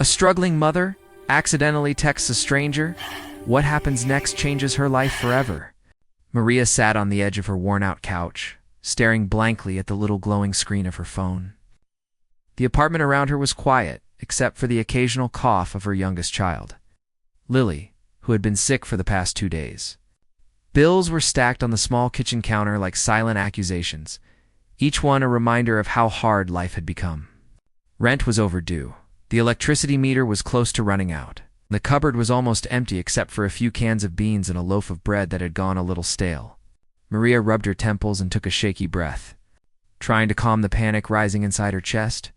A struggling mother accidentally texts a stranger. What happens next changes her life forever. Maria sat on the edge of her worn-out couch, staring blankly at the little glowing screen of her phone. The apartment around her was quiet, except for the occasional cough of her youngest child, Lily, who had been sick for the past 2 days. Bills were stacked on the small kitchen counter like silent accusations, each one a reminder of how hard life had become. Rent was overdue. The electricity meter was close to running out. The cupboard was almost empty except for a few cans of beans and a loaf of bread that had gone a little stale. Maria rubbed her temples and took a shaky breath. Trying to calm the panic rising inside her chest,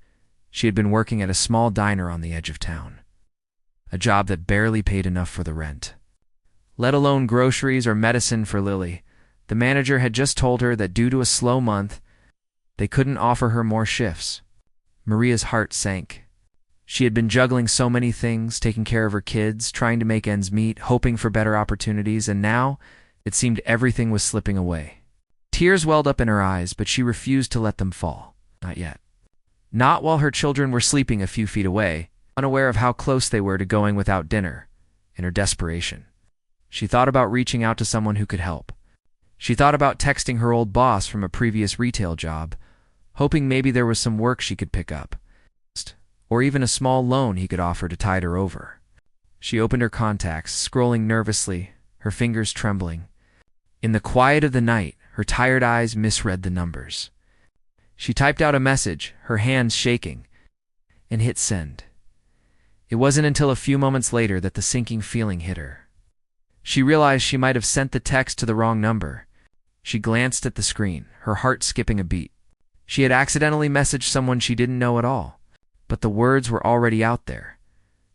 she had been working at a small diner on the edge of town. A job that barely paid enough for the rent, let alone groceries or medicine for Lily. The manager had just told her that due to a slow month, they couldn't offer her more shifts. Maria's heart sank. She had been juggling so many things, taking care of her kids, trying to make ends meet, hoping for better opportunities, and now it seemed everything was slipping away. Tears welled up in her eyes, but she refused to let them fall. Not yet. Not while her children were sleeping a few feet away, unaware of how close they were to going without dinner. In her desperation, she thought about reaching out to someone who could help. She thought about texting her old boss from a previous retail job, hoping maybe there was some work she could pick up, or even a small loan he could offer to tide her over. She opened her contacts, scrolling nervously, her fingers trembling. In the quiet of the night, her tired eyes misread the numbers. She typed out a message, her hands shaking, and hit send. It wasn't until a few moments later that the sinking feeling hit her. She realized she might have sent the text to the wrong number. She glanced at the screen, her heart skipping a beat. She had accidentally messaged someone she didn't know at all. But the words were already out there.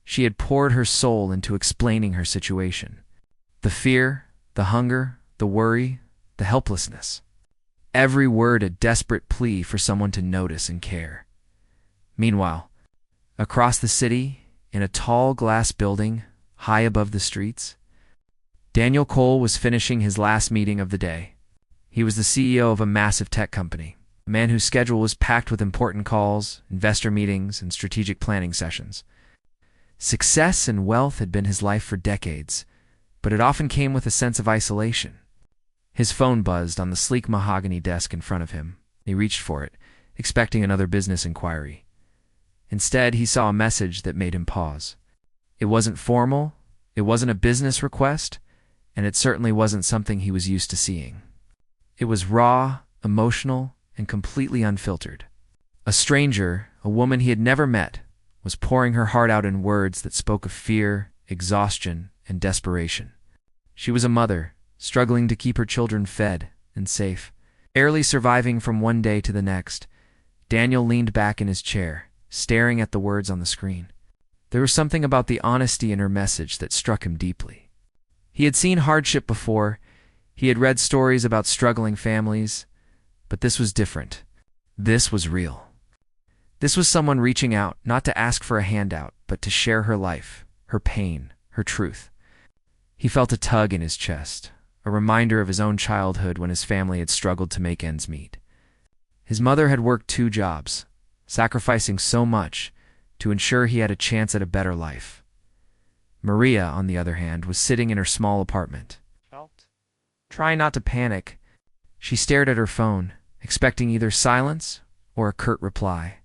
She had poured her soul into explaining her situation. The fear, the hunger, the worry, the helplessness. Every word a desperate plea for someone to notice and care. Meanwhile, across the city, in a tall glass building, high above the streets, Daniel Cole was finishing his last meeting of the day. He was the CEO of a massive tech company. A man whose schedule was packed with important calls, investor meetings, and strategic planning sessions. Success and wealth had been his life for decades, but it often came with a sense of isolation. His phone buzzed on the sleek mahogany desk in front of him. He reached for it, expecting another business inquiry. Instead, he saw a message that made him pause. It wasn't formal, it wasn't a business request, and it certainly wasn't something he was used to seeing. It was raw, emotional, and completely unfiltered. A stranger, a woman he had never met, was pouring her heart out in words that spoke of fear, exhaustion, and desperation. She was a mother, struggling to keep her children fed and safe. Barely surviving from one day to the next, Daniel leaned back in his chair, staring at the words on the screen. There was something about the honesty in her message that struck him deeply. He had seen hardship before. He had read stories about struggling families, but this was different. This was real. This was someone reaching out, not to ask for a handout, but to share her life, her pain, her truth. He felt a tug in his chest, a reminder of his own childhood when his family had struggled to make ends meet. His mother had worked 2 jobs, sacrificing so much to ensure he had a chance at a better life. Maria, on the other hand, was sitting in her small apartment. Trying not to panic, she stared at her phone, expecting either silence or a curt reply.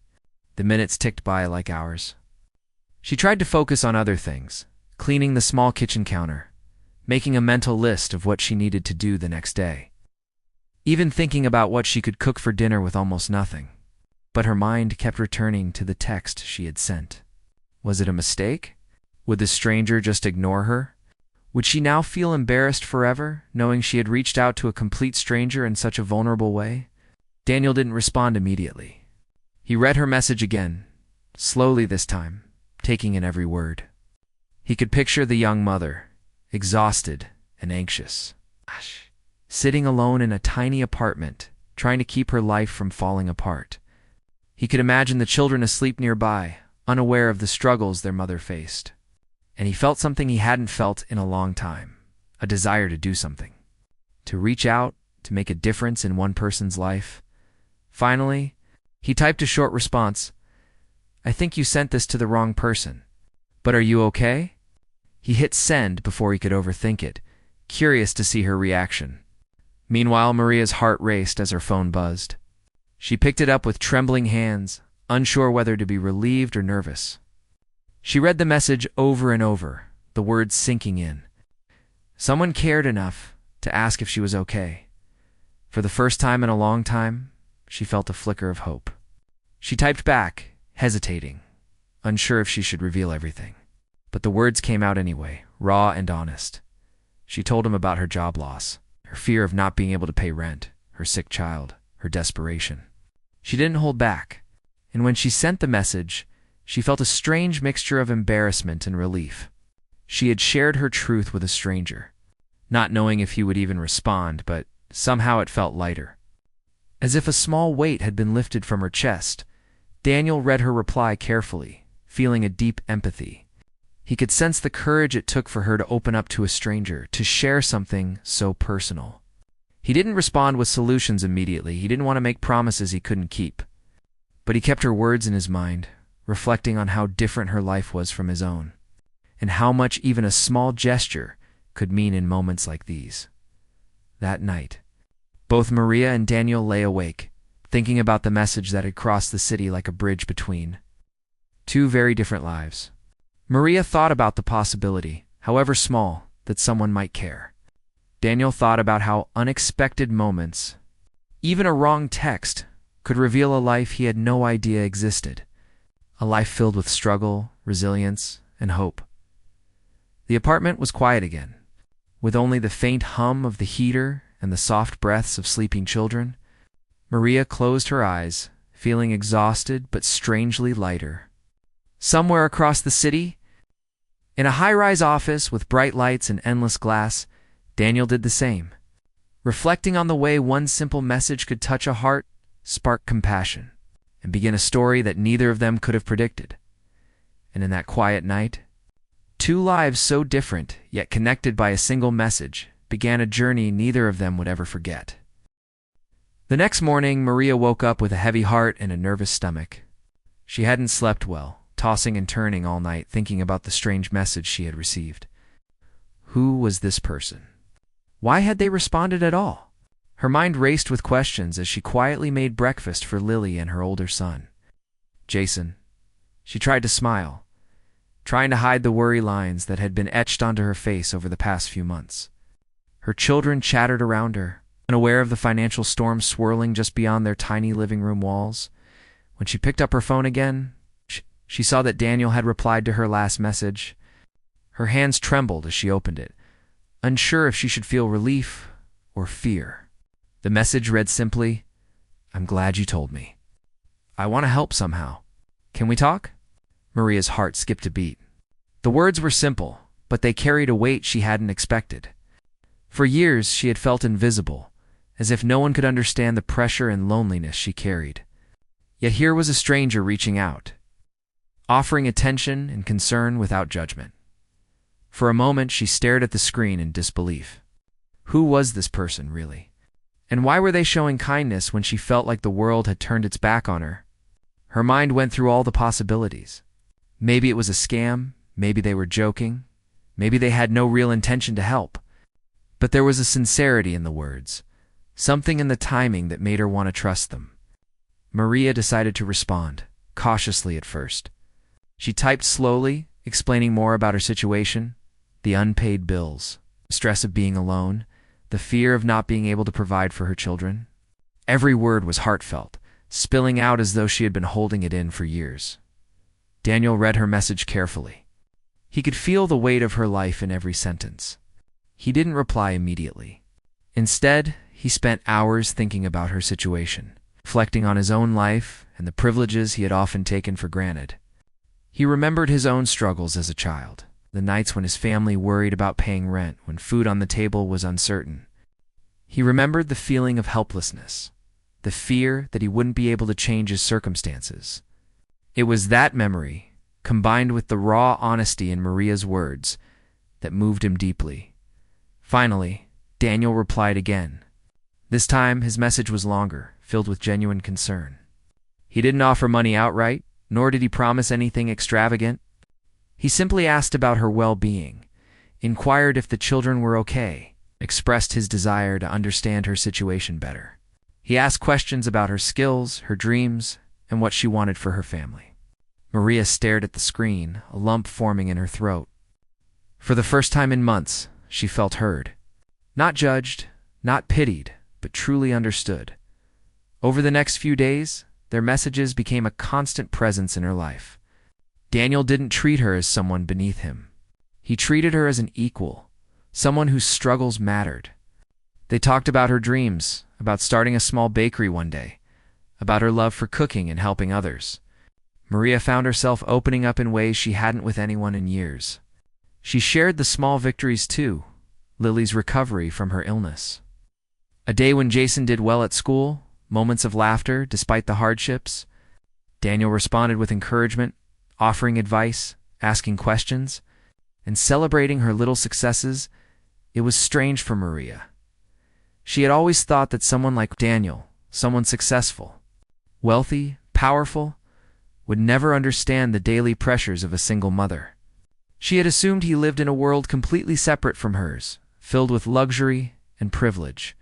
The minutes ticked by like hours. She tried to focus on other things, cleaning the small kitchen counter, making a mental list of what she needed to do the next day, even thinking about what she could cook for dinner with almost nothing. But her mind kept returning to the text she had sent. Was it a mistake? Would the stranger just ignore her? Would she now feel embarrassed forever, knowing she had reached out to a complete stranger in such a vulnerable way? Daniel didn't respond immediately. He read her message again, slowly this time, taking in every word. He could picture the young mother, exhausted and anxious, sitting alone in a tiny apartment, trying to keep her life from falling apart. He could imagine the children asleep nearby, unaware of the struggles their mother faced. And he felt something he hadn't felt in a long time, a desire to do something, to reach out, to make a difference in one person's life. Finally, he typed a short response. "I think you sent this to the wrong person. "But are you okay?" He hit send before he could overthink it, curious to see her reaction. Meanwhile, Maria's heart raced as her phone buzzed. She picked it up with trembling hands, unsure whether to be relieved or nervous. She read the message over and over, the words sinking in. Someone cared enough to ask if she was okay. For the first time in a long time, she felt a flicker of hope. She typed back, hesitating, unsure if she should reveal everything. But the words came out anyway, raw and honest. She told him about her job loss, her fear of not being able to pay rent, her sick child, her desperation. She didn't hold back, and when she sent the message, she felt a strange mixture of embarrassment and relief. She had shared her truth with a stranger, not knowing if he would even respond, but somehow it felt lighter. As if a small weight had been lifted from her chest, Daniel read her reply carefully, feeling a deep empathy. He could sense the courage it took for her to open up to a stranger, to share something so personal. He didn't respond with solutions immediately. He didn't want to make promises he couldn't keep. But he kept her words in his mind, reflecting on how different her life was from his own, and how much even a small gesture could mean in moments like these. That night, both Maria and Daniel lay awake, thinking about the message that had crossed the city like a bridge between two very different lives. Maria thought about the possibility, however small, that someone might care. Daniel thought about how unexpected moments, even a wrong text, could reveal a life he had no idea existed. A life filled with struggle, resilience, and hope. The apartment was quiet again, with only the faint hum of the heater and the soft breaths of sleeping children. Maria closed her eyes, feeling exhausted but strangely lighter. Somewhere across the city, in a high-rise office with bright lights and endless glass, Daniel did the same. Reflecting on the way one simple message could touch a heart, spark compassion, and begin a story that neither of them could have predicted. And in that quiet night, two lives so different, yet connected by a single message, began a journey neither of them would ever forget. The next morning, Maria woke up with a heavy heart and a nervous stomach. She hadn't slept well, tossing and turning all night, thinking about the strange message she had received. Who was this person? Why had they responded at all? Her mind raced with questions as she quietly made breakfast for Lily and her older son, Jason. She tried to smile, trying to hide the worry lines that had been etched onto her face over the past few months. Her children chattered around her, unaware of the financial storm swirling just beyond their tiny living room walls. When she picked up her phone again, she saw that Daniel had replied to her last message. Her hands trembled as she opened it, unsure if she should feel relief or fear. The message read simply, "I'm glad you told me. I want to help somehow. Can we talk?" Maria's heart skipped a beat. The words were simple, but they carried a weight she hadn't expected. For years, she had felt invisible, as if no one could understand the pressure and loneliness she carried. Yet here was a stranger reaching out, offering attention and concern without judgment. For a moment, she stared at the screen in disbelief. Who was this person, really? And why were they showing kindness when she felt like the world had turned its back on her? Her mind went through all the possibilities. Maybe it was a scam, maybe they were joking, maybe they had no real intention to help. But there was a sincerity in the words, something in the timing that made her want to trust them. Maria decided to respond, cautiously at first. She typed slowly, explaining more about her situation, the unpaid bills, the stress of being alone, the fear of not being able to provide for her children. Every word was heartfelt, spilling out as though she had been holding it in for years. Daniel read her message carefully. He could feel the weight of her life in every sentence. He didn't reply immediately. Instead, he spent hours thinking about her situation, reflecting on his own life and the privileges he had often taken for granted. He remembered his own struggles as a child, the nights when his family worried about paying rent, when food on the table was uncertain. He remembered the feeling of helplessness, the fear that he wouldn't be able to change his circumstances. It was that memory, combined with the raw honesty in Maria's words, that moved him deeply. Finally, Daniel replied again. This time, his message was longer, filled with genuine concern. He didn't offer money outright, nor did he promise anything extravagant. He simply asked about her well-being, inquired if the children were okay, expressed his desire to understand her situation better. He asked questions about her skills, her dreams, and what she wanted for her family. Maria stared at the screen, a lump forming in her throat. For the first time in months, she felt heard. Not judged, not pitied, but truly understood. Over the next few days, their messages became a constant presence in her life. Daniel didn't treat her as someone beneath him. He treated her as an equal, someone whose struggles mattered. They talked about her dreams, about starting a small bakery one day, about her love for cooking and helping others. Maria found herself opening up in ways she hadn't with anyone in years. She shared the small victories too, Lily's recovery from her illness. A day when Jason did well at school, moments of laughter despite the hardships. Daniel responded with encouragement, offering advice, asking questions, and celebrating her little successes. It was strange for Maria. She had always thought that someone like Daniel, someone successful, wealthy, powerful, would never understand the daily pressures of a single mother. She had assumed he lived in a world completely separate from hers, filled with luxury and privilege.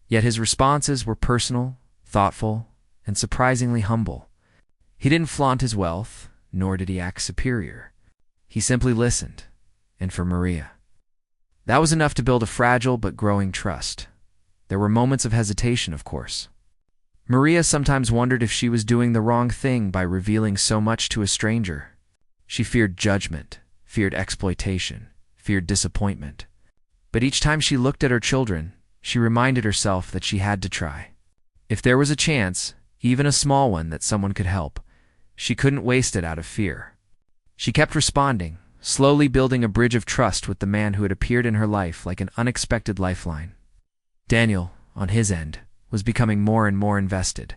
Yet his responses were personal, thoughtful, and surprisingly humble. He didn't flaunt his wealth, nor did he act superior. He simply listened, and for Maria, that was enough to build a fragile but growing trust. There were moments of hesitation, of course. Maria sometimes wondered if she was doing the wrong thing by revealing so much to a stranger. She feared judgment, feared exploitation, feared disappointment. But each time she looked at her children, she reminded herself that she had to try. If there was a chance, even a small one, that someone could help, she couldn't waste it out of fear. She kept responding, slowly building a bridge of trust with the man who had appeared in her life like an unexpected lifeline. Daniel, on his end, was becoming more and more invested.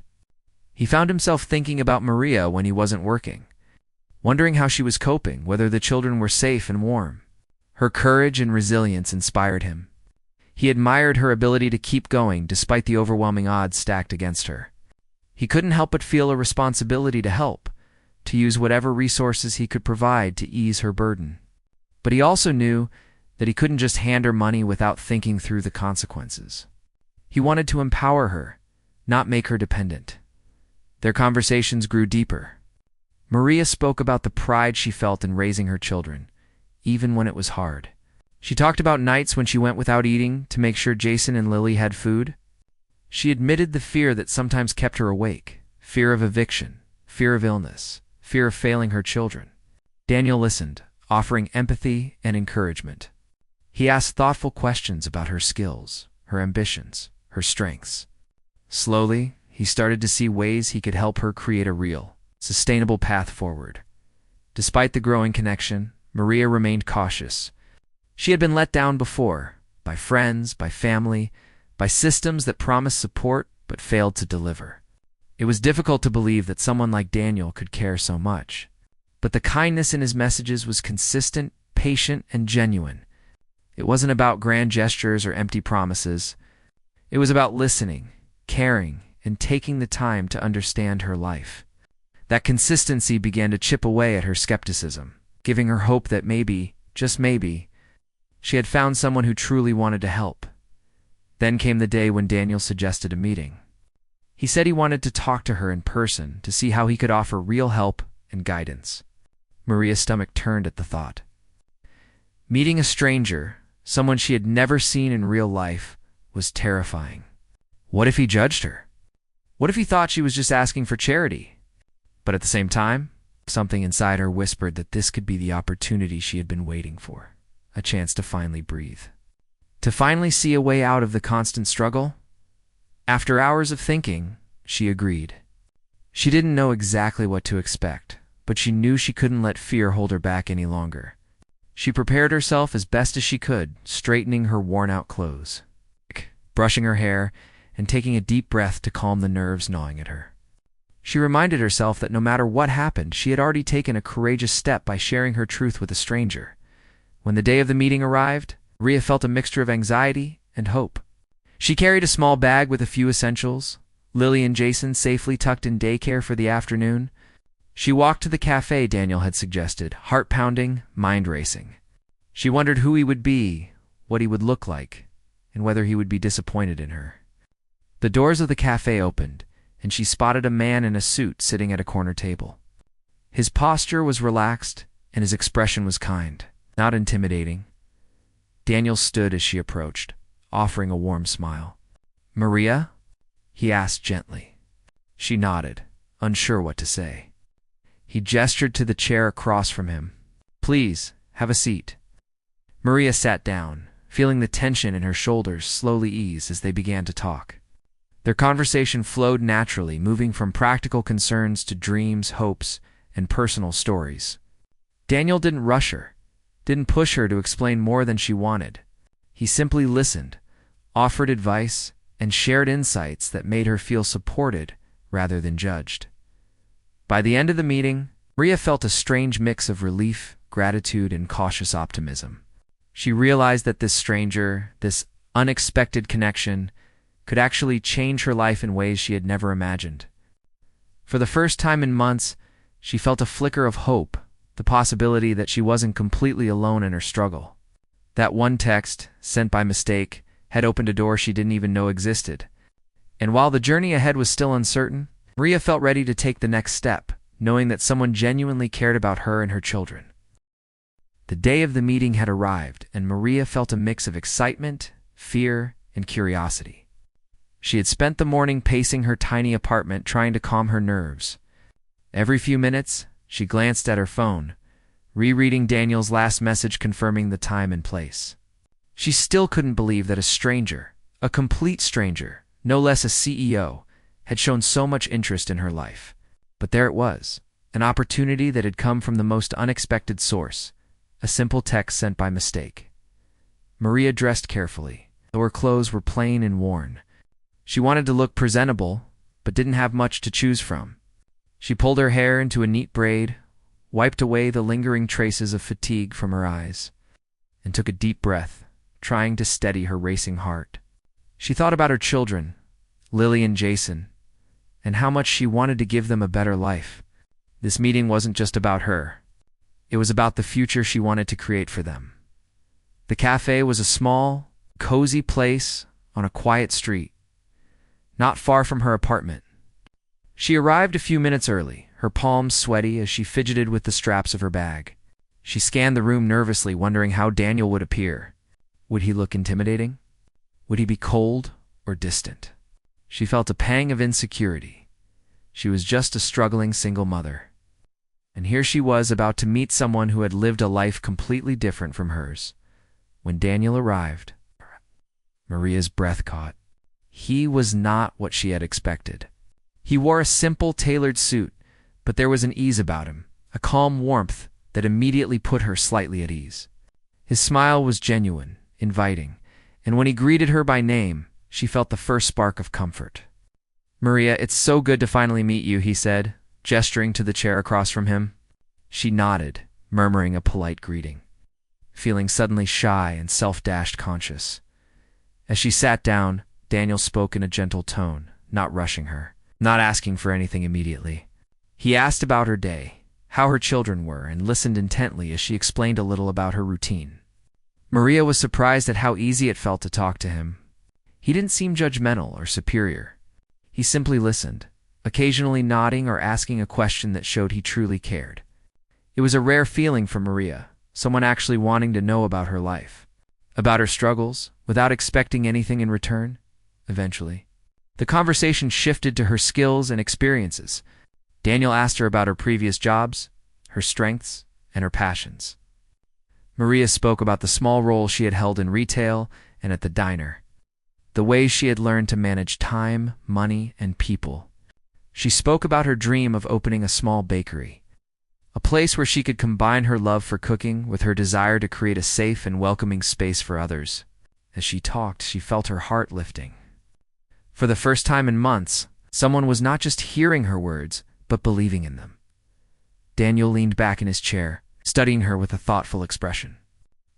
He found himself thinking about Maria when he wasn't working, wondering how she was coping, whether the children were safe and warm. Her courage and resilience inspired him. He admired her ability to keep going despite the overwhelming odds stacked against her. He couldn't help but feel a responsibility to help, to use whatever resources he could provide to ease her burden. But he also knew that he couldn't just hand her money without thinking through the consequences. He wanted to empower her, not make her dependent. Their conversations grew deeper. Maria spoke about the pride she felt in raising her children, even when it was hard. She talked about nights when she went without eating to make sure Jason and Lily had food. She admitted the fear that sometimes kept her awake, fear of eviction, fear of illness, fear of failing her children. Daniel listened, offering empathy and encouragement. He asked thoughtful questions about her skills, her ambitions, her strengths. Slowly, he started to see ways he could help her create a real, sustainable path forward. Despite the growing connection, Maria remained cautious. She had been let down before, by friends, by family, by systems that promised support but failed to deliver. It was difficult to believe that someone like Daniel could care so much. But the kindness in his messages was consistent, patient, and genuine. It wasn't about grand gestures or empty promises. It was about listening, caring, and taking the time to understand her life. That consistency began to chip away at her skepticism, giving her hope that maybe, just maybe, she had found someone who truly wanted to help. Then came the day when Daniel suggested a meeting. He said he wanted to talk to her in person to see how he could offer real help and guidance. Maria's stomach turned at the thought. Meeting a stranger, someone she had never seen in real life, was terrifying. What if he judged her? What if he thought she was just asking for charity? But at the same time, something inside her whispered that this could be the opportunity she had been waiting for. A chance to finally breathe. To finally see a way out of the constant struggle? After hours of thinking, she agreed. She didn't know exactly what to expect, but she knew she couldn't let fear hold her back any longer. She prepared herself as best as she could, straightening her worn-out clothes, brushing her hair, and taking a deep breath to calm the nerves gnawing at her. She reminded herself that no matter what happened, she had already taken a courageous step by sharing her truth with a stranger. When the day of the meeting arrived, Maria felt a mixture of anxiety and hope. She carried a small bag with a few essentials, Lily and Jason safely tucked in daycare for the afternoon. She walked to the cafe Daniel had suggested, heart pounding, mind racing. She wondered who he would be, what he would look like, and whether he would be disappointed in her. The doors of the cafe opened, and she spotted a man in a suit sitting at a corner table. His posture was relaxed, and his expression was kind, not intimidating. Daniel stood as she approached, offering a warm smile. "Maria?" he asked gently. She nodded, unsure what to say. He gestured to the chair across from him. "Please, have a seat." Maria sat down, feeling the tension in her shoulders slowly ease as they began to talk. Their conversation flowed naturally, moving from practical concerns to dreams, hopes, and personal stories. Daniel didn't rush her, didn't push her to explain more than she wanted. He simply listened, offered advice, and shared insights that made her feel supported rather than judged. By the end of the meeting, Maria felt a strange mix of relief, gratitude, and cautious optimism. She realized that this stranger, this unexpected connection, could actually change her life in ways she had never imagined. For the first time in months, she felt a flicker of hope, the possibility that she wasn't completely alone in her struggle. That one text, sent by mistake, had opened a door she didn't even know existed. And while the journey ahead was still uncertain, Maria felt ready to take the next step, knowing that someone genuinely cared about her and her children. The day of the meeting had arrived, and Maria felt a mix of excitement, fear, and curiosity. She had spent the morning pacing her tiny apartment trying to calm her nerves. Every few minutes, she glanced at her phone, rereading Daniel's last message confirming the time and place. She still couldn't believe that a stranger, a complete stranger, no less a CEO, had shown so much interest in her life. But there it was, an opportunity that had come from the most unexpected source, a simple text sent by mistake. Maria dressed carefully, though her clothes were plain and worn. She wanted to look presentable, but didn't have much to choose from. She pulled her hair into a neat braid, wiped away the lingering traces of fatigue from her eyes, and took a deep breath, trying to steady her racing heart. She thought about her children, Lily and Jason, and how much she wanted to give them a better life. This meeting wasn't just about her. It was about the future she wanted to create for them. The cafe was a small, cozy place on a quiet street, not far from her apartment. She arrived a few minutes early, her palms sweaty as she fidgeted with the straps of her bag. She scanned the room nervously, wondering how Daniel would appear. Would he look intimidating? Would he be cold or distant? She felt a pang of insecurity. She was just a struggling single mother. And here she was about to meet someone who had lived a life completely different from hers. When Daniel arrived, Maria's breath caught. He was not what she had expected. He wore a simple, tailored suit, but there was an ease about him, a calm warmth that immediately put her slightly at ease. His smile was genuine, inviting, and when he greeted her by name, she felt the first spark of comfort. "Maria, it's so good to finally meet you," he said, gesturing to the chair across from him. She nodded, murmuring a polite greeting, feeling suddenly shy and self-dashed conscious. As she sat down, Daniel spoke in a gentle tone, not rushing her, not asking for anything immediately. He asked about her day, how her children were, and listened intently as she explained a little about her routine. Maria was surprised at how easy it felt to talk to him. He didn't seem judgmental or superior. He simply listened, occasionally nodding or asking a question that showed he truly cared. It was a rare feeling for Maria, someone actually wanting to know about her life, about her struggles, without expecting anything in return. Eventually, the conversation shifted to her skills and experiences. Daniel asked her about her previous jobs, her strengths, and her passions. Maria spoke about the small roles she had held in retail and at the diner, the ways she had learned to manage time, money, and people. She spoke about her dream of opening a small bakery, a place where she could combine her love for cooking with her desire to create a safe and welcoming space for others. As she talked, she felt her heart lifting. For the first time in months, someone was not just hearing her words, but believing in them. Daniel leaned back in his chair, studying her with a thoughtful expression.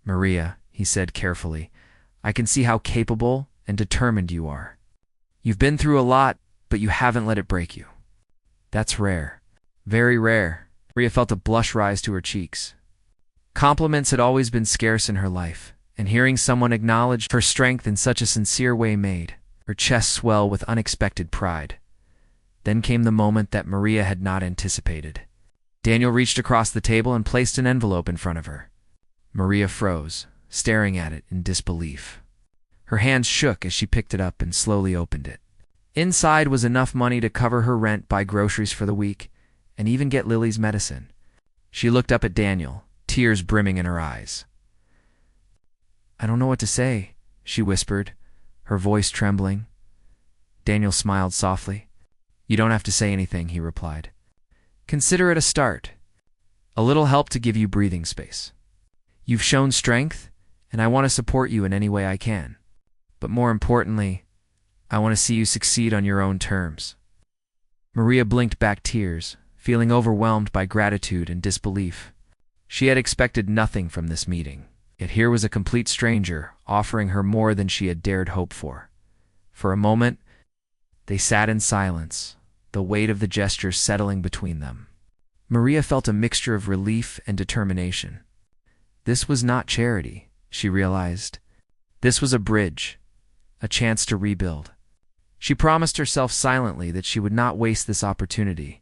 "Maria," he said carefully, "I can see how capable and determined you are. You've been through a lot, but you haven't let it break you. That's rare. Very rare. Maria felt a blush rise to her cheeks. Compliments had always been scarce in her life, and hearing someone acknowledge her strength in such a sincere way made her chest swell with unexpected pride. Then came the moment that Maria had not anticipated. Daniel reached across the table and placed an envelope in front of her. Maria froze, staring at it in disbelief. Her hands shook as she picked it up and slowly opened it. Inside was enough money to cover her rent, buy groceries for the week, and even get Lily's medicine. She looked up at Daniel, tears brimming in her eyes. "I don't know what to say," she whispered, her voice trembling. Daniel smiled softly. "You don't have to say anything," he replied. "Consider it a start, a little help to give you breathing space. You've shown strength, and I want to support you in any way I can. But more importantly, I want to see you succeed on your own terms." Maria blinked back tears, feeling overwhelmed by gratitude and disbelief. She had expected nothing from this meeting, yet here was a complete stranger offering her more than she had dared hope for. For a moment, they sat in silence, the weight of the gesture settling between them. Maria felt a mixture of relief and determination. This was not charity, she realized. This was a bridge, a chance to rebuild. She promised herself silently that she would not waste this opportunity.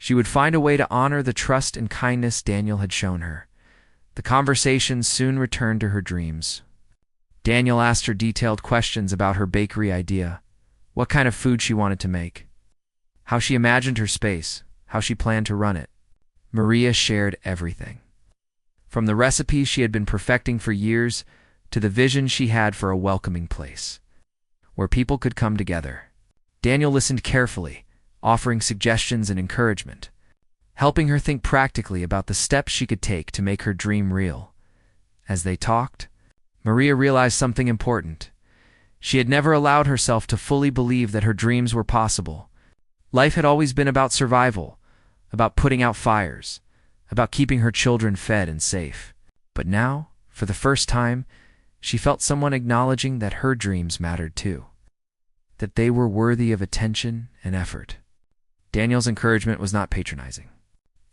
She would find a way to honor the trust and kindness Daniel had shown her. The conversation soon returned to her dreams. Daniel asked her detailed questions about her bakery idea, what kind of food she wanted to make, how she imagined her space, how she planned to run it. Maria shared everything. From the recipes she had been perfecting for years to the vision she had for a welcoming place, where people could come together. Daniel listened carefully, offering suggestions and encouragement, helping her think practically about the steps she could take to make her dream real. As they talked, Maria realized something important. She had never allowed herself to fully believe that her dreams were possible. Life had always been about survival, about putting out fires, about keeping her children fed and safe. But now, for the first time, she felt someone acknowledging that her dreams mattered too, that they were worthy of attention and effort. Daniel's encouragement was not patronizing.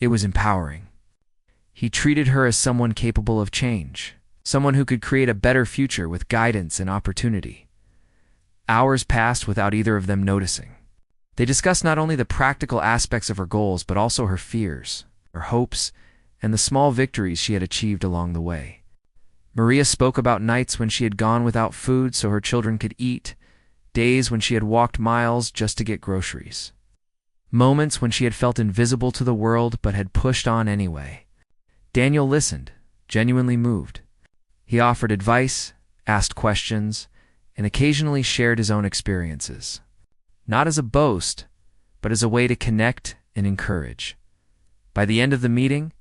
It was empowering. He treated her as someone capable of change, someone who could create a better future with guidance and opportunity. Hours passed without either of them noticing. They discussed not only the practical aspects of her goals, but also her fears, her hopes, and the small victories she had achieved along the way. Maria spoke about nights when she had gone without food so her children could eat, days when she had walked miles just to get groceries, moments when she had felt invisible to the world but had pushed on anyway. Daniel listened, genuinely moved. He offered advice, asked questions, and occasionally shared his own experiences, not as a boast, but as a way to connect and encourage. By the end of the meeting,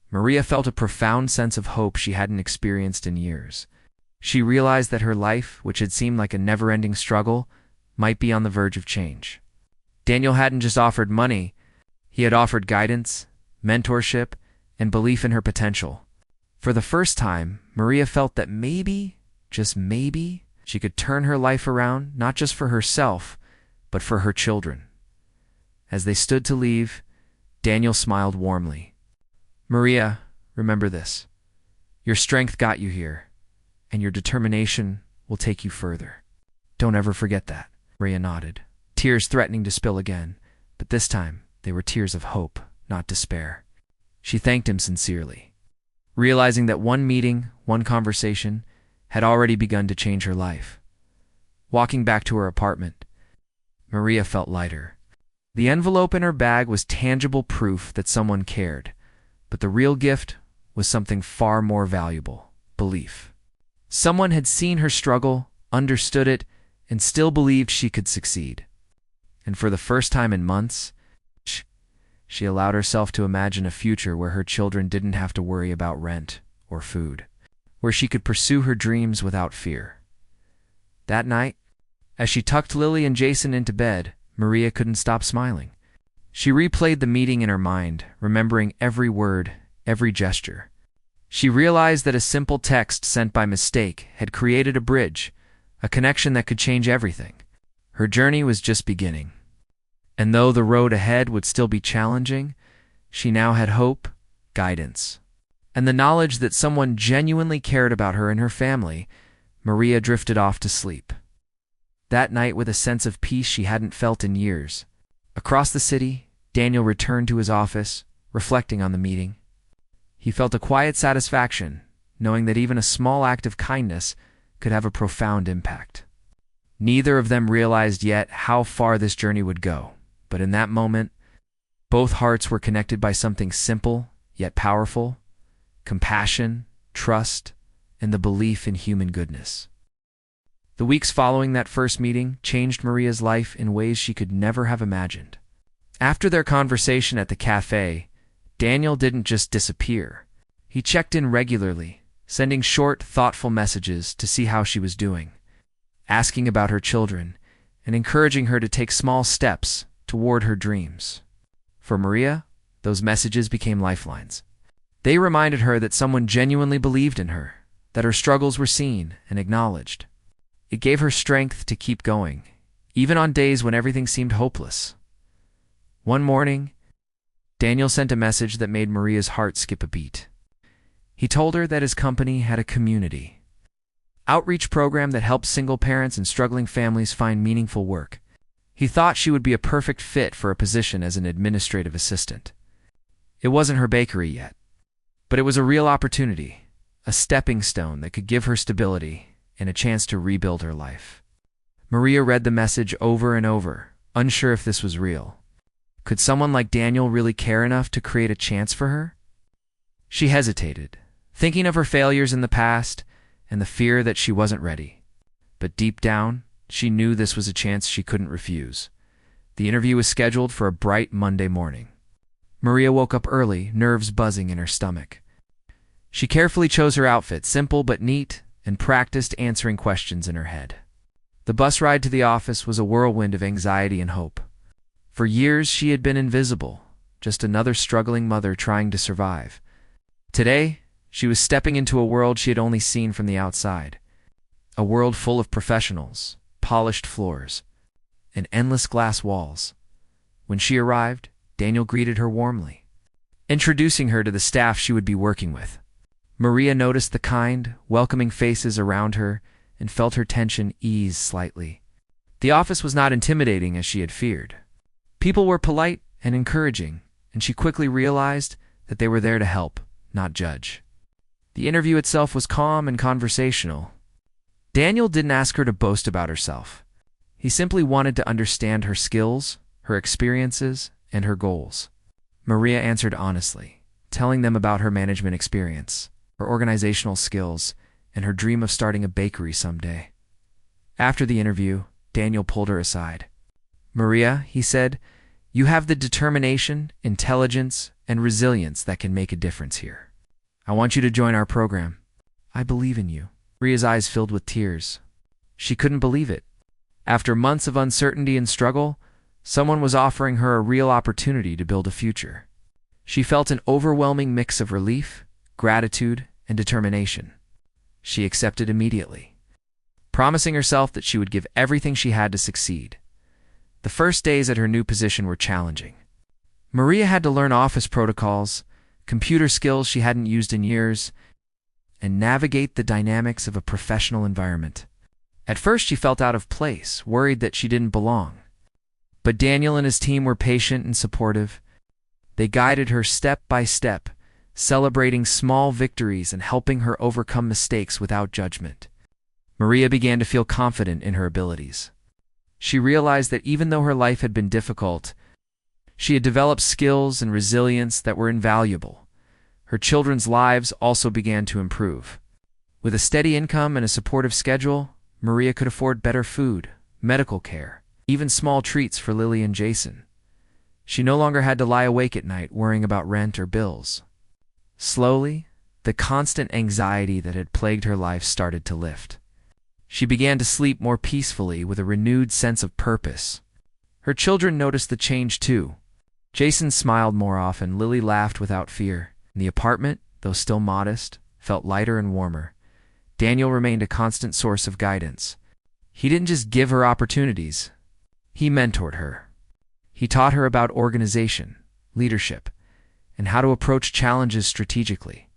Maria felt a profound sense of hope she hadn't experienced in years. She realized that her life, which had seemed like a never-ending struggle, might be on the verge of change. Daniel hadn't just offered money, he had offered guidance, mentorship, and belief in her potential. For the first time, Maria felt that maybe, just maybe, she could turn her life around, not just for herself, but for her children. As they stood to leave, Daniel smiled warmly. "Maria, remember this. Your strength got you here, and your determination will take you further. Don't ever forget that." Maria nodded, tears threatening to spill again, but this time they were tears of hope, not despair. She thanked him sincerely, realizing that one meeting, one conversation, had already begun to change her life. Walking back to her apartment, Maria felt lighter. The envelope in her bag was tangible proof that someone cared, but the real gift was something far more valuable: belief. Someone had seen her struggle, understood it, and still believed she could succeed. And for the first time in months, she allowed herself to imagine a future where her children didn't have to worry about rent or food, where she could pursue her dreams without fear. That night, as she tucked Lily and Jason into bed, Maria couldn't stop smiling. She replayed the meeting in her mind, remembering every word, every gesture. She realized that a simple text sent by mistake had created a bridge, a connection that could change everything. Her journey was just beginning. And though the road ahead would still be challenging, She now had hope, guidance, and the knowledge that someone genuinely cared about her and her family. Maria drifted off to sleep. That night, with a sense of peace she hadn't felt in years. Across the city, Daniel returned to his office, reflecting on the meeting. He felt a quiet satisfaction, knowing that even a small act of kindness could have a profound impact. Neither of them realized yet how far this journey would go, but in that moment, both hearts were connected by something simple yet powerful: compassion, trust, and the belief in human goodness. The weeks following that first meeting changed Maria's life in ways she could never have imagined. After their conversation at the cafe, Daniel didn't just disappear. He checked in regularly, sending short, thoughtful messages to see how she was doing, asking about her children, and encouraging her to take small steps toward her dreams. For Maria, those messages became lifelines. They reminded her that someone genuinely believed in her, that her struggles were seen and acknowledged. It gave her strength to keep going, even on days when everything seemed hopeless. One morning, Daniel sent a message that made Maria's heart skip a beat. He told her that his company had a community outreach program that helps single parents and struggling families find meaningful work. He thought she would be a perfect fit for a position as an administrative assistant. It wasn't her bakery yet, but it was a real opportunity, a stepping stone that could give her stability and a chance to rebuild her life. Maria read the message over and over, unsure if this was real. Could someone like Daniel really care enough to create a chance for her? She hesitated, thinking of her failures in the past and the fear that she wasn't ready. But deep down, she knew this was a chance she couldn't refuse. The interview was scheduled for a bright Monday morning. Maria woke up early, nerves buzzing in her stomach. She carefully chose her outfit, simple but neat, and practiced answering questions in her head. The bus ride to the office was a whirlwind of anxiety and hope. For years, she had been invisible, just another struggling mother trying to survive. Today, she was stepping into a world she had only seen from the outside. A world full of professionals, polished floors, and endless glass walls. When she arrived, Daniel greeted her warmly, introducing her to the staff she would be working with. Maria noticed the kind, welcoming faces around her and felt her tension ease slightly. The office was not intimidating as she had feared. People were polite and encouraging, and she quickly realized that they were there to help, not judge. The interview itself was calm and conversational. Daniel didn't ask her to boast about herself. He simply wanted to understand her skills, her experiences, and her goals. Maria answered honestly, telling them about her management experience, her organizational skills, and her dream of starting a bakery someday. After the interview, Daniel pulled her aside. "Maria," he said, "you have the determination, intelligence, and resilience that can make a difference here. I want you to join our program. I believe in you." Maria's eyes filled with tears. She couldn't believe it. After months of uncertainty and struggle, someone was offering her a real opportunity to build a future. She felt an overwhelming mix of relief, gratitude, and determination. She accepted immediately, promising herself that she would give everything she had to succeed. The first days at her new position were challenging. Maria had to learn office protocols, computer skills she hadn't used in years, and navigate the dynamics of a professional environment. At first, she felt out of place, worried that she didn't belong. But Daniel and his team were patient and supportive. They guided her step by step, celebrating small victories and helping her overcome mistakes without judgment. Maria began to feel confident in her abilities. She realized that even though her life had been difficult, she had developed skills and resilience that were invaluable. Her children's lives also began to improve. With a steady income and a supportive schedule, Maria could afford better food, medical care, even small treats for Lily and Jason. She no longer had to lie awake at night worrying about rent or bills. Slowly, the constant anxiety that had plagued her life started to lift. She began to sleep more peacefully with a renewed sense of purpose. Her children noticed the change too. Jason smiled more often, Lily laughed without fear. The apartment, though still modest, felt lighter and warmer. Daniel remained a constant source of guidance. He didn't just give her opportunities, he mentored her. He taught her about organization, leadership, and how to approach challenges strategically.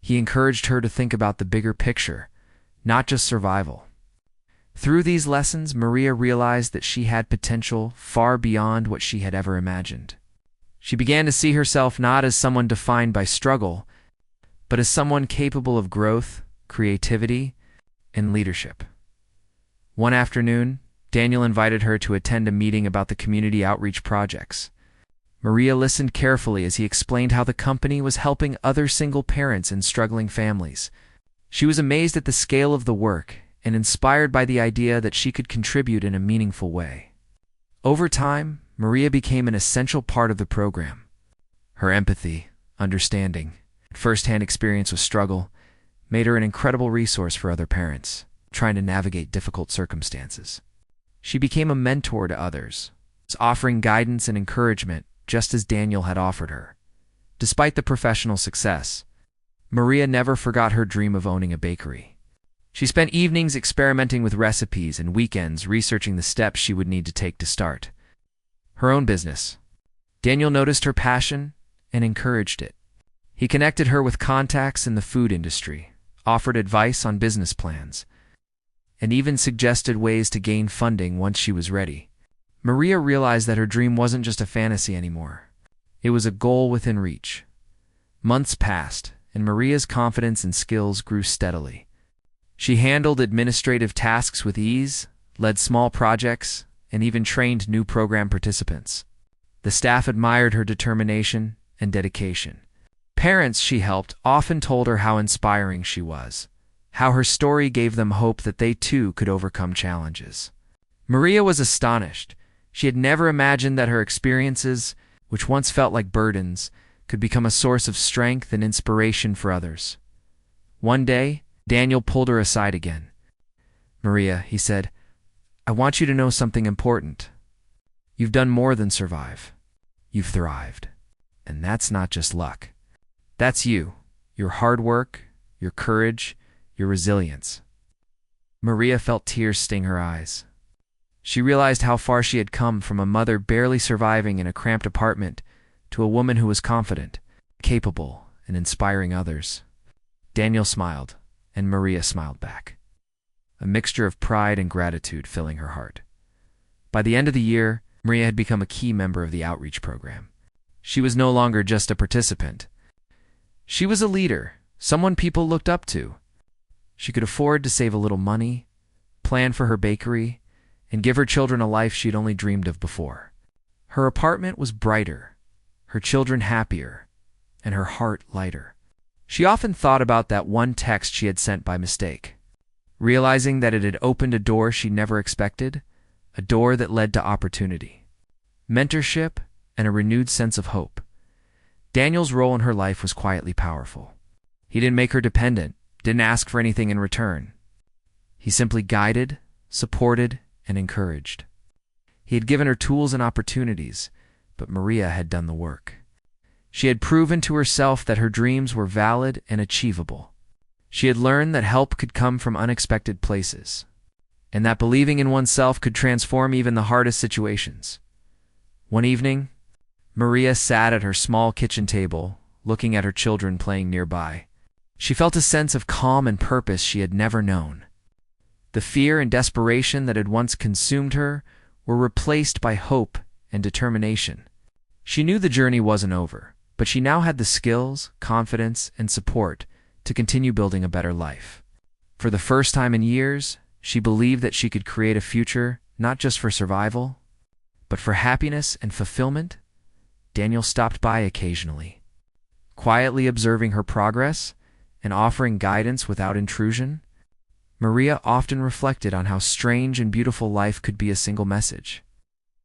He encouraged her to think about the bigger picture, not just survival. Through these lessons, Maria realized that she had potential far beyond what she had ever imagined. She began to see herself not as someone defined by struggle, but as someone capable of growth, creativity, and leadership. One afternoon, Daniel invited her to attend a meeting about the community outreach projects. Maria listened carefully as he explained how the company was helping other single parents and struggling families. She was amazed at the scale of the work and inspired by the idea that she could contribute in a meaningful way. Over time, Maria became an essential part of the program. Her empathy, understanding, and first-hand experience with struggle made her an incredible resource for other parents trying to navigate difficult circumstances. She became a mentor to others, offering guidance and encouragement just as Daniel had offered her. Despite the professional success, Maria never forgot her dream of owning a bakery. She spent evenings experimenting with recipes and weekends researching the steps she would need to take to start her own business. Daniel noticed her passion and encouraged it. He connected her with contacts in the food industry, offered advice on business plans, and even suggested ways to gain funding once she was ready. Maria realized that her dream wasn't just a fantasy anymore. It was a goal within reach. Months passed, and Maria's confidence and skills grew steadily. She handled administrative tasks with ease, led small projects, and even trained new program participants. The staff admired her determination and dedication. Parents she helped often told her how inspiring she was, how her story gave them hope that they too could overcome challenges. Maria was astonished. She had never imagined that her experiences, which once felt like burdens, could become a source of strength and inspiration for others. One day, Daniel pulled her aside again. "Maria," he said, "I want you to know something important. You've done more than survive. You've thrived. And that's not just luck. That's you, your hard work, your courage, your resilience." Maria felt tears sting her eyes. She realized how far she had come from a mother barely surviving in a cramped apartment to a woman who was confident, capable, and inspiring others. Daniel smiled, and Maria smiled back, a mixture of pride and gratitude filling her heart. By the end of the year, Maria had become a key member of the outreach program. She was no longer just a participant. She was a leader, someone people looked up to. She could afford to save a little money, plan for her bakery, and give her children a life she'd only dreamed of before. Her apartment was brighter, her children happier, and her heart lighter. She often thought about that one text she had sent by mistake, realizing that it had opened a door she never expected, a door that led to opportunity, mentorship, and a renewed sense of hope. Daniel's role in her life was quietly powerful. He didn't make her dependent, didn't ask for anything in return. He simply guided, supported, and encouraged. He had given her tools and opportunities, but Maria had done the work. She had proven to herself that her dreams were valid and achievable. She had learned that help could come from unexpected places, and that believing in oneself could transform even the hardest situations. One evening, Maria sat at her small kitchen table, looking at her children playing nearby. She felt a sense of calm and purpose she had never known. The fear and desperation that had once consumed her were replaced by hope and determination. She knew the journey wasn't over, but she now had the skills, confidence, and support to continue building a better life. For the first time in years, she believed that she could create a future not just for survival, but for happiness and fulfillment. Daniel stopped by occasionally, quietly observing her progress and offering guidance without intrusion. Maria often reflected on how strange and beautiful life could be. A single message,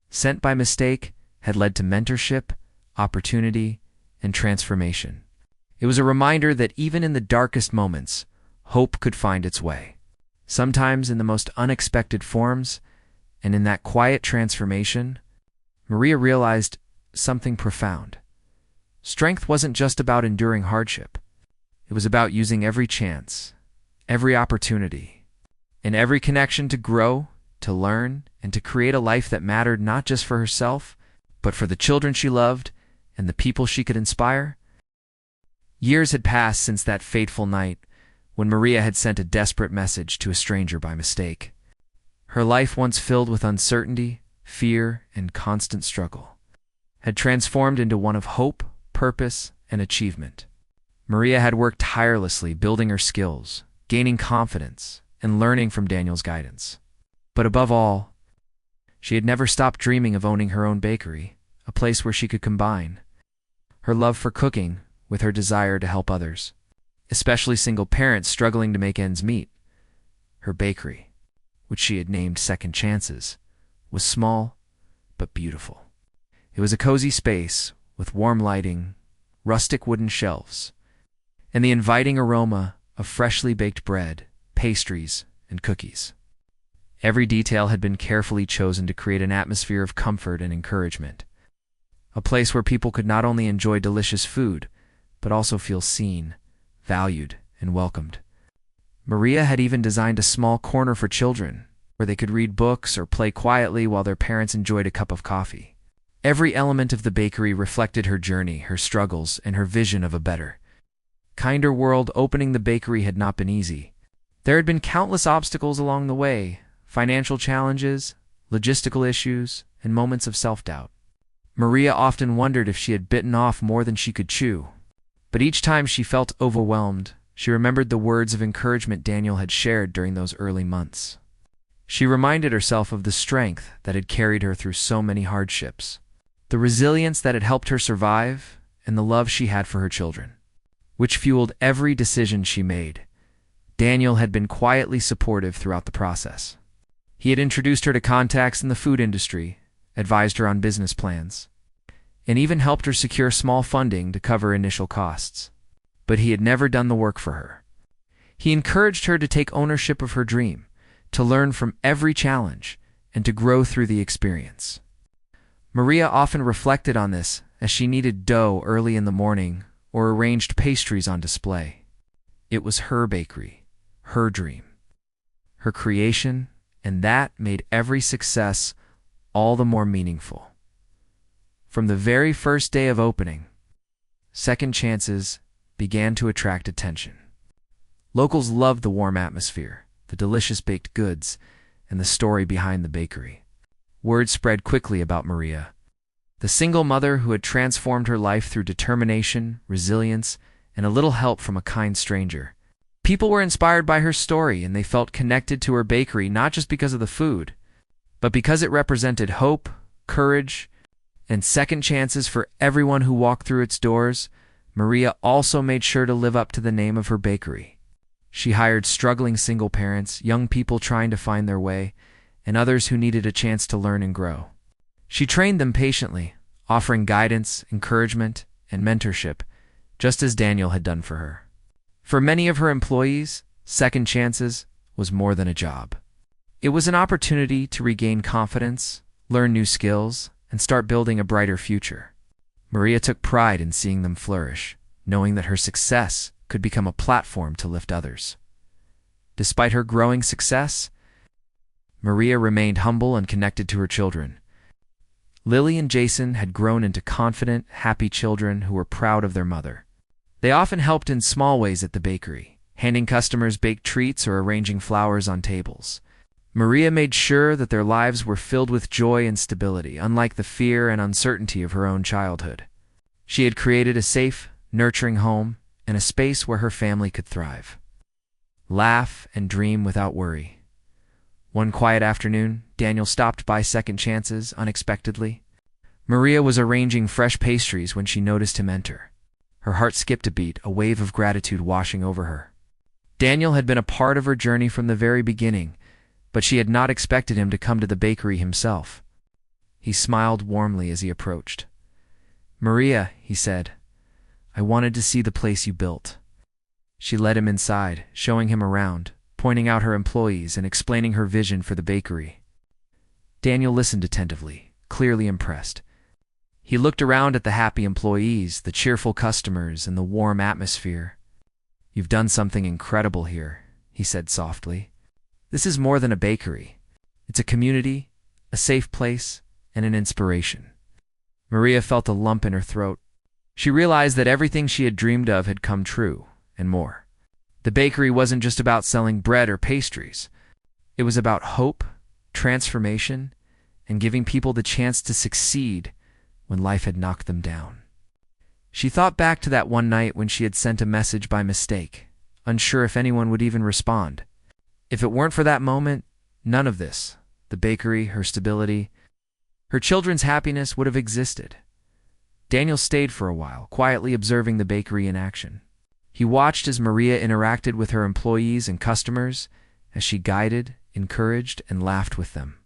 sent by mistake, had led to mentorship, opportunity, and transformation. It was a reminder that even in the darkest moments, hope could find its way, sometimes in the most unexpected forms, and in that quiet transformation, Maria realized something profound. Strength wasn't just about enduring hardship. It was about using every chance, every opportunity, and every connection to grow, to learn, and to create a life that mattered not just for herself, but for the children she loved and the people she could inspire. Years had passed since that fateful night when Maria had sent a desperate message to a stranger by mistake. Her life, once filled with uncertainty, fear, and constant struggle, had transformed into one of hope, purpose, and achievement. Maria had worked tirelessly, building her skills, gaining confidence, and learning from Daniel's guidance. But above all, she had never stopped dreaming of owning her own bakery, a place where she could combine her love for cooking with her desire to help others, especially single parents struggling to make ends meet. Her bakery, which she had named Second Chances, was small but beautiful. It was a cozy space with warm lighting, rustic wooden shelves, and the inviting aroma of freshly baked bread, pastries, and cookies. Every detail had been carefully chosen to create an atmosphere of comfort and encouragement, a place where people could not only enjoy delicious food, but also feel seen, valued, and welcomed. Maria had even designed a small corner for children, where they could read books or play quietly while their parents enjoyed a cup of coffee. Every element of the bakery reflected her journey, her struggles, and her vision of a better, kinder world. Opening the bakery had not been easy. There had been countless obstacles along the way, financial challenges, logistical issues, and moments of self-doubt. Maria often wondered if she had bitten off more than she could chew. But each time she felt overwhelmed, she remembered the words of encouragement Daniel had shared during those early months. She reminded herself of the strength that had carried her through so many hardships, the resilience that had helped her survive, and the love she had for her children, which fueled every decision she made. Daniel had been quietly supportive throughout the process. He had introduced her to contacts in the food industry, advised her on business plans, and even helped her secure small funding to cover initial costs. But he had never done the work for her. He encouraged her to take ownership of her dream, to learn from every challenge, and to grow through the experience. Maria often reflected on this as she kneaded dough early in the morning or arranged pastries on display. It was her bakery, her dream, her creation, and that made every success all the more meaningful. From the very first day of opening, Second Chances began to attract attention. Locals loved the warm atmosphere, the delicious baked goods, and the story behind the bakery. Word spread quickly about Maria, the single mother who had transformed her life through determination, resilience, and a little help from a kind stranger. People were inspired by her story, and they felt connected to her bakery not just because of the food, but because it represented hope, courage, and second chances for everyone who walked through its doors. Maria also made sure to live up to the name of her bakery. She hired struggling single parents, young people trying to find their way, and others who needed a chance to learn and grow. She trained them patiently, offering guidance, encouragement, and mentorship, just as Daniel had done for her. For many of her employees, Second Chances was more than a job. It was an opportunity to regain confidence, learn new skills, and start building a brighter future. Maria took pride in seeing them flourish, knowing that her success could become a platform to lift others. Despite her growing success, Maria remained humble and connected to her children. Lily and Jason had grown into confident, happy children who were proud of their mother. They often helped in small ways at the bakery, handing customers baked treats or arranging flowers on tables. Maria made sure that their lives were filled with joy and stability, unlike the fear and uncertainty of her own childhood. She had created a safe, nurturing home and a space where her family could thrive, laugh, and dream without worry. One quiet afternoon, Daniel stopped by Second Chances unexpectedly. Maria was arranging fresh pastries when she noticed him enter. Her heart skipped a beat, a wave of gratitude washing over her. Daniel had been a part of her journey from the very beginning, but she had not expected him to come to the bakery himself. He smiled warmly as he approached. "Maria," he said, "I wanted to see the place you built." She led him inside, showing him around, pointing out her employees and explaining her vision for the bakery. Daniel listened attentively, clearly impressed. He looked around at the happy employees, the cheerful customers, and the warm atmosphere. "You've done something incredible here," he said softly. "This is more than a bakery. It's a community, a safe place, and an inspiration." Maria felt a lump in her throat. She realized that everything she had dreamed of had come true, and more. The bakery wasn't just about selling bread or pastries. It was about hope, transformation, and giving people the chance to succeed when life had knocked them down. She thought back to that one night when she had sent a message by mistake, unsure if anyone would even respond. If it weren't for that moment, none of this, the bakery, her stability, her children's happiness, would have existed. Daniel stayed for a while, quietly observing the bakery in action. He watched as Maria interacted with her employees and customers, as she guided, encouraged, and laughed with them.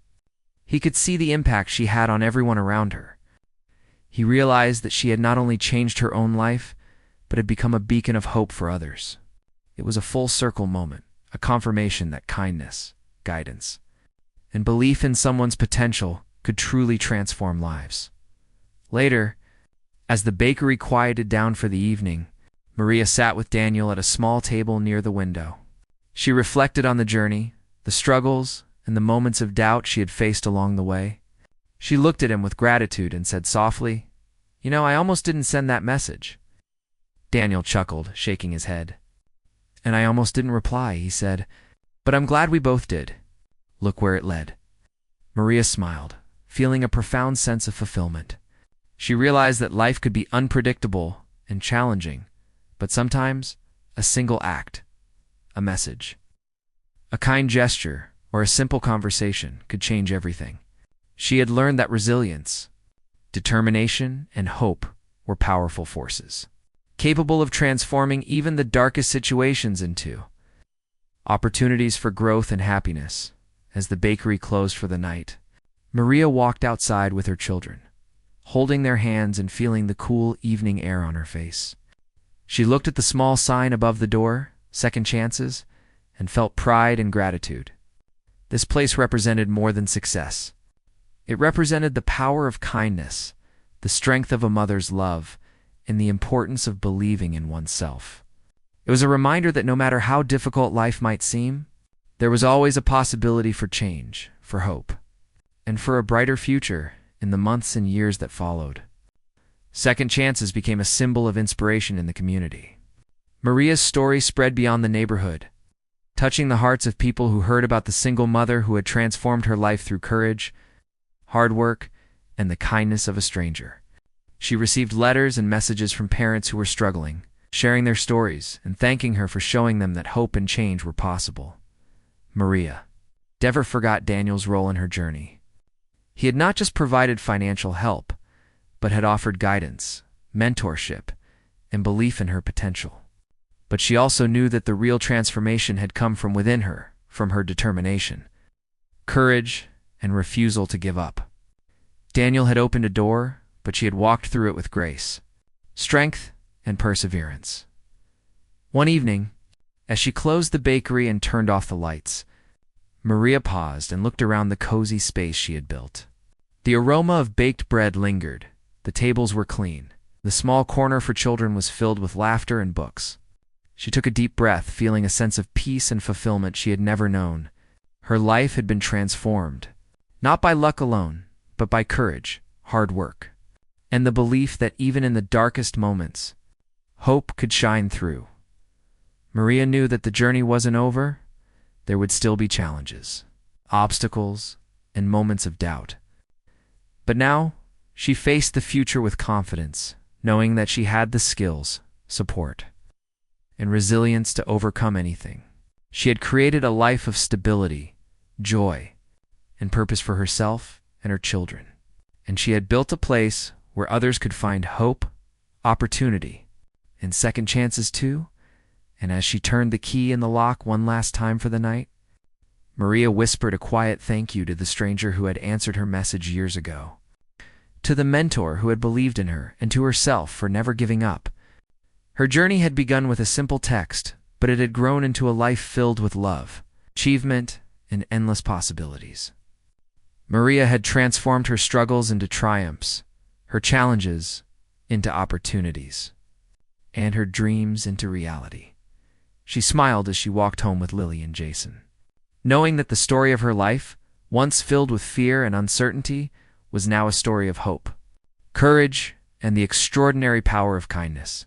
He could see the impact she had on everyone around her. He realized that she had not only changed her own life, but had become a beacon of hope for others. It was a full-circle moment, a confirmation that kindness, guidance, and belief in someone's potential could truly transform lives. Later, as the bakery quieted down for the evening, Maria sat with Daniel at a small table near the window. She reflected on the journey, the struggles, and the moments of doubt she had faced along the way. She looked at him with gratitude and said softly, "You know, I almost didn't send that message." Daniel chuckled, shaking his head. "And I almost didn't reply," he said, "but I'm glad we both did. Look where it led." Maria smiled, feeling a profound sense of fulfillment. She realized that life could be unpredictable and challenging, but sometimes a single act, a message, a kind gesture, or a simple conversation could change everything. She had learned that resilience, determination, and hope were powerful forces, capable of transforming even the darkest situations into opportunities for growth and happiness. As the bakery closed for the night, Maria walked outside with her children, holding their hands and feeling the cool evening air on her face. She looked at the small sign above the door, Second Chances, and felt pride and gratitude. This place represented more than success. It represented the power of kindness, the strength of a mother's love, and the importance of believing in oneself. It was a reminder that no matter how difficult life might seem, there was always a possibility for change, for hope, and for a brighter future in the months and years that followed. Second Chances became a symbol of inspiration in the community. Maria's story spread beyond the neighborhood, touching the hearts of people who heard about the single mother who had transformed her life through courage, hard work, and the kindness of a stranger. She received letters and messages from parents who were struggling, sharing their stories and thanking her for showing them that hope and change were possible. Maria never forgot Daniel's role in her journey. He had not just provided financial help, but had offered guidance, mentorship, and belief in her potential. But she also knew that the real transformation had come from within her, from her determination, courage, and refusal to give up. Daniel had opened a door, but she had walked through it with grace, strength, and perseverance. One evening, as she closed the bakery and turned off the lights, Maria paused and looked around the cozy space she had built. The aroma of baked bread lingered, the tables were clean, the small corner for children was filled with laughter and books. She took a deep breath, feeling a sense of peace and fulfillment she had never known. Her life had been transformed, not by luck alone, but by courage, hard work, and the belief that even in the darkest moments, hope could shine through. Maria knew that the journey wasn't over. There would still be challenges, obstacles, and moments of doubt. But now, she faced the future with confidence, knowing that she had the skills, support, and resilience to overcome anything. She had created a life of stability, joy, and purpose for herself and her children. And she had built a place where others could find hope, opportunity, and second chances too. And as she turned the key in the lock one last time for the night, Maria whispered a quiet thank you to the stranger who had answered her message years ago, to the mentor who had believed in her, and to herself for never giving up. Her journey had begun with a simple text, but it had grown into a life filled with love, achievement, and endless possibilities. Maria had transformed her struggles into triumphs, her challenges into opportunities, and her dreams into reality. She smiled as she walked home with Lily and Jason, knowing that the story of her life, once filled with fear and uncertainty, was now a story of hope, courage, and the extraordinary power of kindness.